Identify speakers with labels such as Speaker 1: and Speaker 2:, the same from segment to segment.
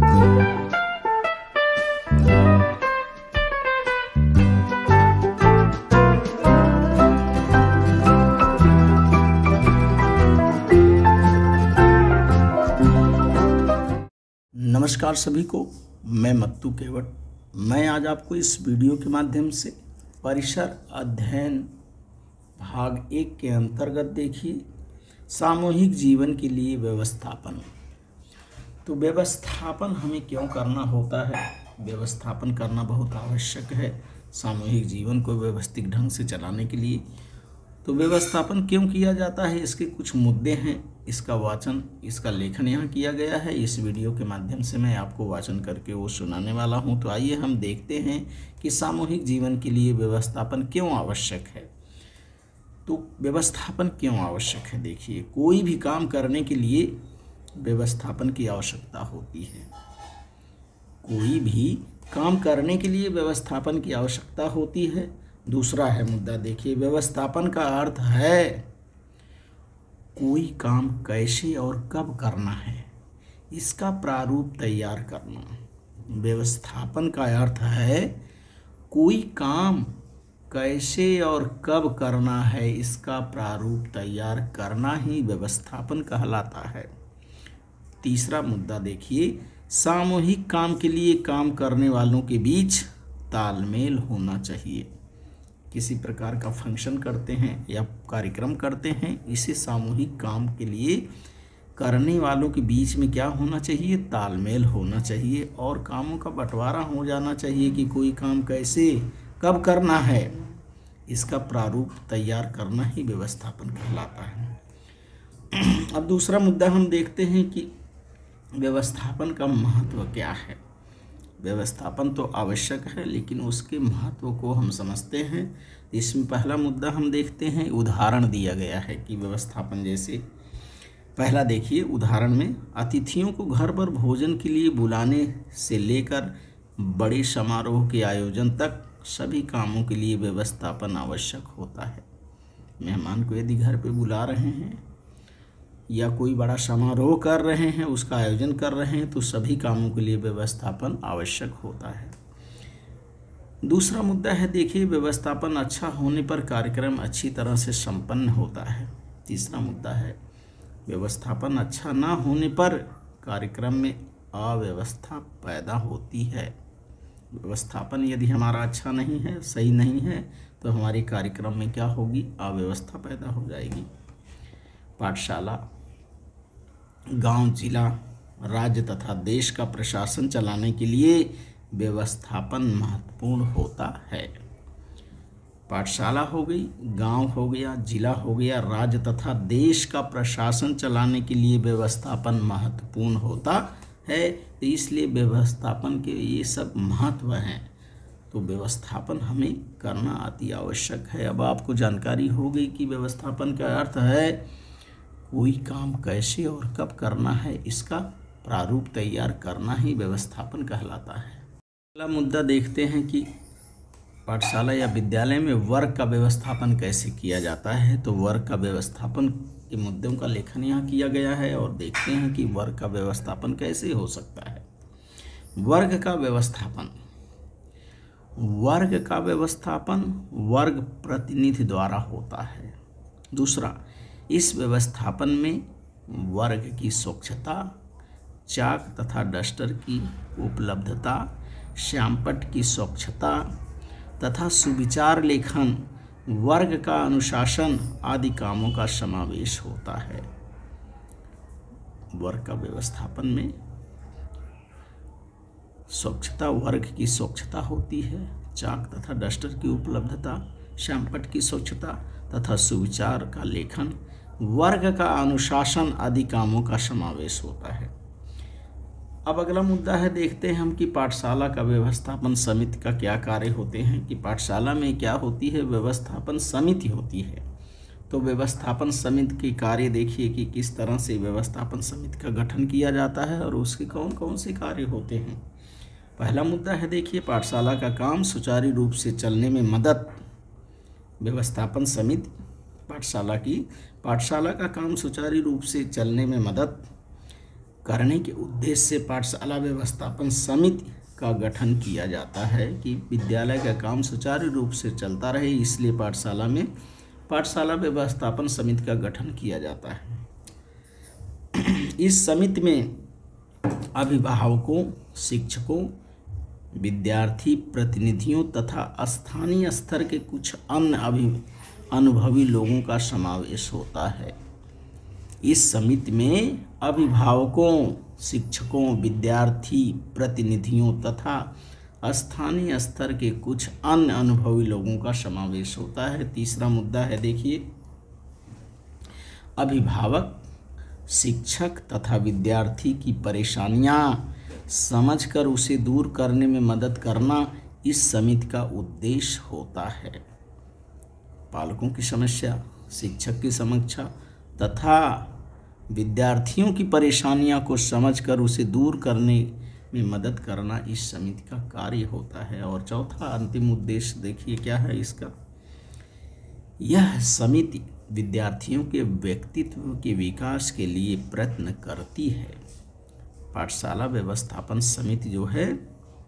Speaker 1: नमस्कार सभी को, मैं मत्तू केवट। मैं आज आपको इस वीडियो के माध्यम से परिसर अध्ययन भाग 1 के अंतर्गत देखिए सामूहिक जीवन के लिए व्यवस्थापन। तो व्यवस्थापन हमें क्यों करना होता है? व्यवस्थापन करना बहुत आवश्यक है सामूहिक जीवन को व्यवस्थित ढंग से चलाने के लिए। तो व्यवस्थापन क्यों किया जाता है, इसके कुछ मुद्दे हैं। इसका वाचन, इसका लेखन यहाँ किया गया है। इस वीडियो के माध्यम से मैं आपको वाचन करके वो सुनाने वाला हूँ। तो आइए हम देखते हैं कि सामूहिक जीवन के लिए व्यवस्थापन क्यों आवश्यक है। तो व्यवस्थापन क्यों आवश्यक है? देखिए, कोई भी काम करने के लिए व्यवस्थापन की आवश्यकता होती है। कोई भी काम करने के लिए व्यवस्थापन की आवश्यकता होती है। दूसरा है मुद्दा, देखिए, व्यवस्थापन का अर्थ है कोई काम कैसे और कब करना है, इसका प्रारूप तैयार करना। व्यवस्थापन का अर्थ है कोई काम कैसे और कब करना है, इसका प्रारूप तैयार करना ही व्यवस्थापन कहलाता है। तीसरा मुद्दा देखिए, सामूहिक काम के लिए काम करने वालों के बीच तालमेल होना चाहिए। किसी प्रकार का फंक्शन करते हैं या कार्यक्रम करते हैं, इसे सामूहिक काम के लिए करने वालों के बीच में क्या होना चाहिए? तालमेल होना चाहिए और कामों का बंटवारा हो जाना चाहिए कि कोई काम कैसे कब करना है, इसका प्रारूप तैयार करना ही व्यवस्थापन कहलाता है। अब दूसरा मुद्दा हम देखते हैं कि व्यवस्थापन का महत्व क्या है। व्यवस्थापन तो आवश्यक है, लेकिन उसके महत्व को हम समझते हैं। इसमें पहला मुद्दा हम देखते हैं, उदाहरण दिया गया है कि व्यवस्थापन जैसे पहला देखिए, उदाहरण में अतिथियों को घर पर भोजन के लिए बुलाने से लेकर बड़े समारोह के आयोजन तक सभी कामों के लिए व्यवस्थापन आवश्यक होता है। मेहमान को यदि घर पे बुला रहे हैं या कोई बड़ा समारोह कर रहे हैं, उसका आयोजन कर रहे हैं, तो सभी कामों के लिए व्यवस्थापन आवश्यक होता है। दूसरा मुद्दा है, देखिए, व्यवस्थापन अच्छा होने पर कार्यक्रम अच्छी तरह से संपन्न होता है। तीसरा मुद्दा है, व्यवस्थापन अच्छा ना होने पर कार्यक्रम में अव्यवस्था पैदा होती है। व्यवस्थापन यदि हमारा अच्छा नहीं है, सही नहीं है, तो हमारे कार्यक्रम में क्या होगी? अव्यवस्था पैदा हो जाएगी। पाठशाला, गांव, जिला, राज्य तथा देश का प्रशासन चलाने के लिए व्यवस्थापन महत्वपूर्ण होता है। पाठशाला हो गई, गांव हो गया, जिला हो गया, राज्य तथा देश का प्रशासन चलाने के लिए व्यवस्थापन महत्वपूर्ण होता है। तो इसलिए व्यवस्थापन के ये सब महत्व हैं। तो व्यवस्थापन हमें करना अति आवश्यक है। अब आपको जानकारी हो गई कि व्यवस्थापन का अर्थ है कोई काम कैसे और कब करना है, इसका प्रारूप तैयार करना ही व्यवस्थापन कहलाता है। अगला मुद्दा देखते हैं कि पाठशाला या विद्यालय में वर्ग का व्यवस्थापन कैसे किया जाता है। तो वर्ग का व्यवस्थापन के मुद्दों का लेखन यहाँ किया गया है और देखते हैं कि वर्ग का व्यवस्थापन कैसे हो सकता है। वर्ग का व्यवस्थापन, वर्ग का व्यवस्थापन वर्ग प्रतिनिधि द्वारा होता है। दूसरा, इस व्यवस्थापन में वर्ग की स्वच्छता, चाक तथा डस्टर की उपलब्धता, श्यामपट्ट की स्वच्छता तथा सुविचार लेखन, वर्ग का अनुशासन आदि कामों का समावेश होता है। वर्ग का व्यवस्थापन में स्वच्छता, वर्ग की स्वच्छता होती है, चाक तथा डस्टर की उपलब्धता, श्यामपट्ट की स्वच्छता तथा सुविचार का लेखन, वर्ग का अनुशासन आदि कामों का समावेश होता है। अब अगला मुद्दा है, देखते हैं हम कि पाठशाला का व्यवस्थापन समिति का क्या कार्य होते हैं। कि पाठशाला में क्या होती है? व्यवस्थापन समिति होती है। तो व्यवस्थापन समिति के कार्य देखिए कि किस तरह से व्यवस्थापन समिति का गठन किया जाता है और उसके कौन कौन से कार्य होते हैं। पहला मुद्दा है, देखिए, पाठशाला का काम सुचारू रूप से चलने में मदद। व्यवस्थापन समिति पाठशाला का काम सुचारू रूप से चलने में मदद करने के उद्देश्य से पाठशाला व्यवस्थापन समिति का गठन किया जाता है कि विद्यालय का काम सुचारू रूप से चलता रहे, इसलिए पाठशाला व्यवस्थापन समिति का गठन किया जाता है। इस समिति में अभिभावकों, शिक्षकों, विद्यार्थी प्रतिनिधियों तथा स्थानीय स्तर के कुछ अन्य अनुभवी लोगों का समावेश होता है। इस समिति में अभिभावकों, शिक्षकों, विद्यार्थी प्रतिनिधियों तथा स्थानीय स्तर के कुछ अन्य अनुभवी लोगों का समावेश होता है। तीसरा मुद्दा है, देखिए, अभिभावक, शिक्षक तथा विद्यार्थी की परेशानियां समझकर उसे दूर करने में मदद करना इस समिति का उद्देश्य होता है। पालकों की समस्या, शिक्षक की समस्या तथा विद्यार्थियों की परेशानियों को समझकर उसे दूर करने में मदद करना इस समिति का कार्य होता है। और चौथा अंतिम उद्देश्य देखिए क्या है इसका, यह समिति विद्यार्थियों के व्यक्तित्व के विकास के लिए प्रयत्न करती है। पाठशाला व्यवस्थापन समिति जो है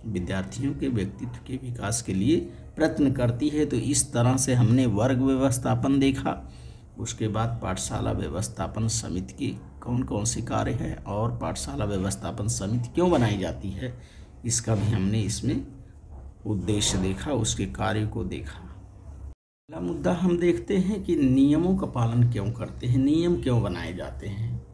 Speaker 1: विद्यार्थियों के व्यक्तित्व के विकास के लिए प्रयत्न करती है। तो इस तरह से हमने वर्ग व्यवस्थापन देखा, उसके बाद पाठशाला व्यवस्थापन समिति के कौन कौन से कार्य हैं और पाठशाला व्यवस्थापन समिति क्यों बनाई जाती है, इसका भी हमने इसमें उद्देश्य देखा, उसके कार्य को देखा। अगला मुद्दा हम देखते हैं कि नियमों का पालन क्यों करते हैं, नियम क्यों बनाए जाते हैं।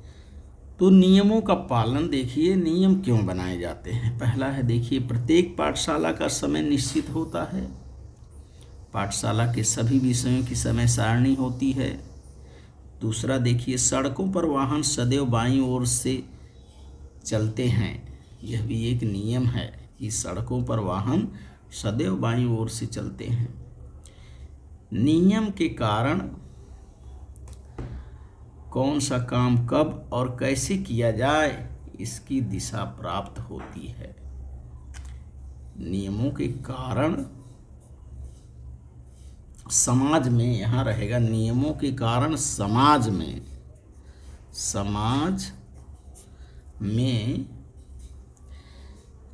Speaker 1: तो नियमों का पालन देखिए, नियम क्यों बनाए जाते हैं। पहला है, देखिए, प्रत्येक पाठशाला का समय निश्चित होता है। पाठशाला के सभी विषयों की समय सारणी होती है। दूसरा देखिए, सड़कों पर वाहन सदैव बाईं ओर से चलते हैं। यह भी एक नियम है कि सड़कों पर वाहन सदैव बाईं ओर से चलते हैं। नियम के कारण कौन सा काम कब और कैसे किया जाए इसकी दिशा प्राप्त होती है। नियमों के कारण समाज में, यहाँ रहेगा, नियमों के कारण समाज में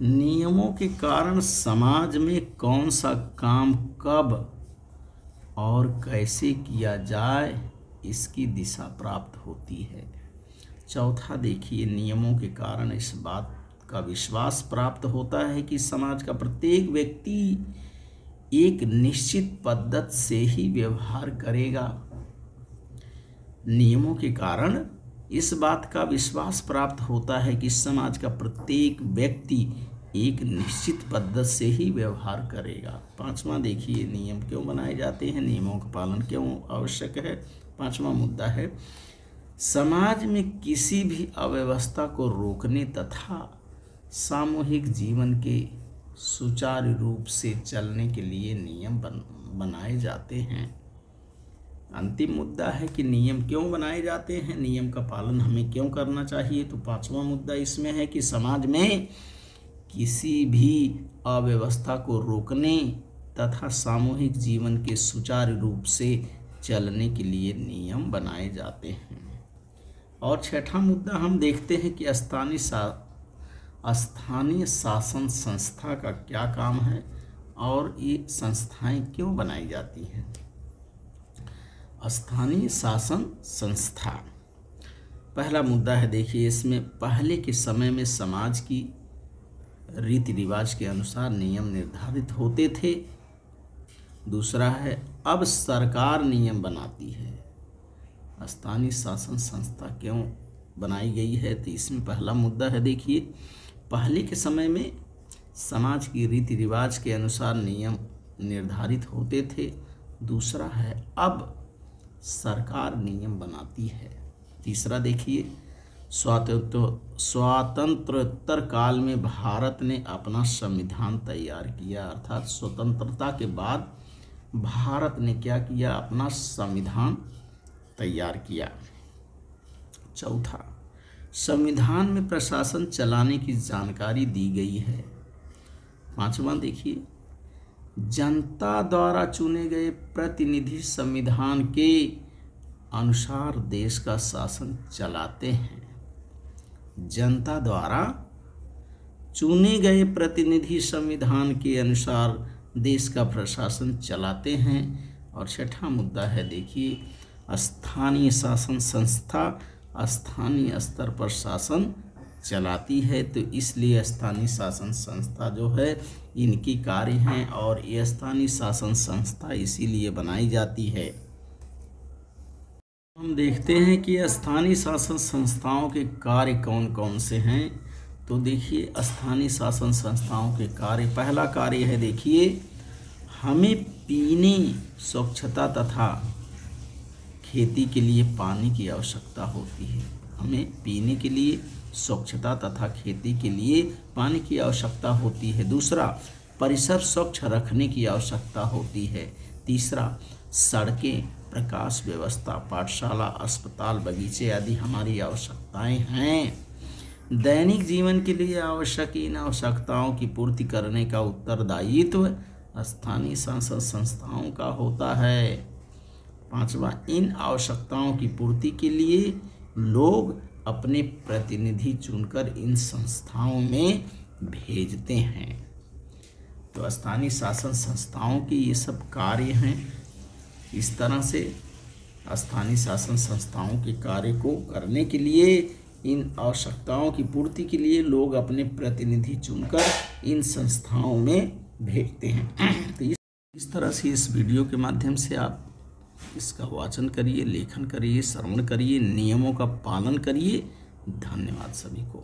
Speaker 1: नियमों के कारण समाज में कौन सा काम कब और कैसे किया जाए इसकी दिशा प्राप्त होती है। चौथा देखिए, नियमों के कारण इस बात का विश्वास प्राप्त होता है कि समाज का प्रत्येक व्यक्ति एक निश्चित पद्धति से ही व्यवहार करेगा। नियमों के कारण इस बात का विश्वास प्राप्त होता है कि समाज का प्रत्येक व्यक्ति एक निश्चित पद्धति से ही व्यवहार करेगा। पांचवा देखिए, नियम क्यों बनाए जाते हैं, नियमों का पालन क्यों आवश्यक है। पांचवा मुद्दा है, समाज में किसी भी अव्यवस्था को रोकने तथा सामूहिक जीवन के सुचारू रूप से चलने के लिए नियम बनाए जाते हैं। अंतिम मुद्दा है कि नियम क्यों बनाए जाते हैं, नियम का पालन हमें क्यों करना चाहिए। तो पांचवा मुद्दा इसमें है कि समाज में किसी भी अव्यवस्था को रोकने तथा सामूहिक जीवन के सुचारू रूप से चलने के लिए नियम बनाए जाते हैं। और छठा मुद्दा हम देखते हैं कि स्थानीय शासन संस्था का क्या काम है और ये संस्थाएं क्यों बनाई जाती हैं। स्थानीय शासन संस्था, पहला मुद्दा है, देखिए, इसमें पहले के समय में समाज की रीति रिवाज के अनुसार नियम निर्धारित होते थे। दूसरा है, अब सरकार नियम बनाती है। स्थानीय शासन संस्था क्यों बनाई गई है, तो इसमें पहला मुद्दा है, देखिए, पहले के समय में समाज की रीति रिवाज के अनुसार नियम निर्धारित होते थे। दूसरा है, अब सरकार नियम बनाती है। तीसरा देखिए, स्वातंत्रोत्तर काल में भारत ने अपना संविधान तैयार किया, अर्थात स्वतंत्रता के बाद भारत ने क्या किया, अपना संविधान तैयार किया। चौथा, संविधान में प्रशासन चलाने की जानकारी दी गई है। पांचवा देखिए, जनता द्वारा चुने गए प्रतिनिधि संविधान के अनुसार देश का शासन चलाते हैं। जनता द्वारा चुने गए प्रतिनिधि संविधान के अनुसार देश का प्रशासन चलाते हैं। और छठा मुद्दा है, देखिए, स्थानीय शासन संस्था स्थानीय स्तर पर शासन चलाती है। तो इसलिए स्थानीय शासन संस्था जो है इनकी कार्य हैं, और ये स्थानीय शासन संस्था इसीलिए बनाई जाती है। हम देखते हैं कि स्थानीय शासन संस्थाओं के कार्य कौन कौन से हैं। तो देखिए, स्थानीय शासन संस्थाओं के कार्य, पहला कार्य है, देखिए, हमें पीने, स्वच्छता तथा खेती के लिए पानी की आवश्यकता होती है। हमें पीने के लिए, स्वच्छता तथा खेती के लिए पानी की आवश्यकता होती है। दूसरा, परिसर स्वच्छ रखने की आवश्यकता होती है। तीसरा, सड़कें, प्रकाश व्यवस्था, पाठशाला, अस्पताल, बगीचे आदि हमारी आवश्यकताएं हैं। दैनिक जीवन के लिए आवश्यक इन आवश्यकताओं की पूर्ति करने का उत्तरदायित्व स्थानीय शासन संस्थाओं का होता है। पांचवा, इन आवश्यकताओं की पूर्ति के लिए लोग अपने प्रतिनिधि चुनकर इन संस्थाओं में भेजते हैं। तो स्थानीय शासन संस्थाओं के ये सब कार्य हैं। इस तरह से स्थानीय शासन संस्थाओं के कार्य को करने के लिए, इन आवश्यकताओं की पूर्ति के लिए लोग अपने प्रतिनिधि चुनकर इन संस्थाओं में भेजते हैं। तो इस तरह से इस वीडियो के माध्यम से आप इसका वाचन करिए, लेखन करिए, श्रवण करिए, नियमों का पालन करिए। धन्यवाद सभी को।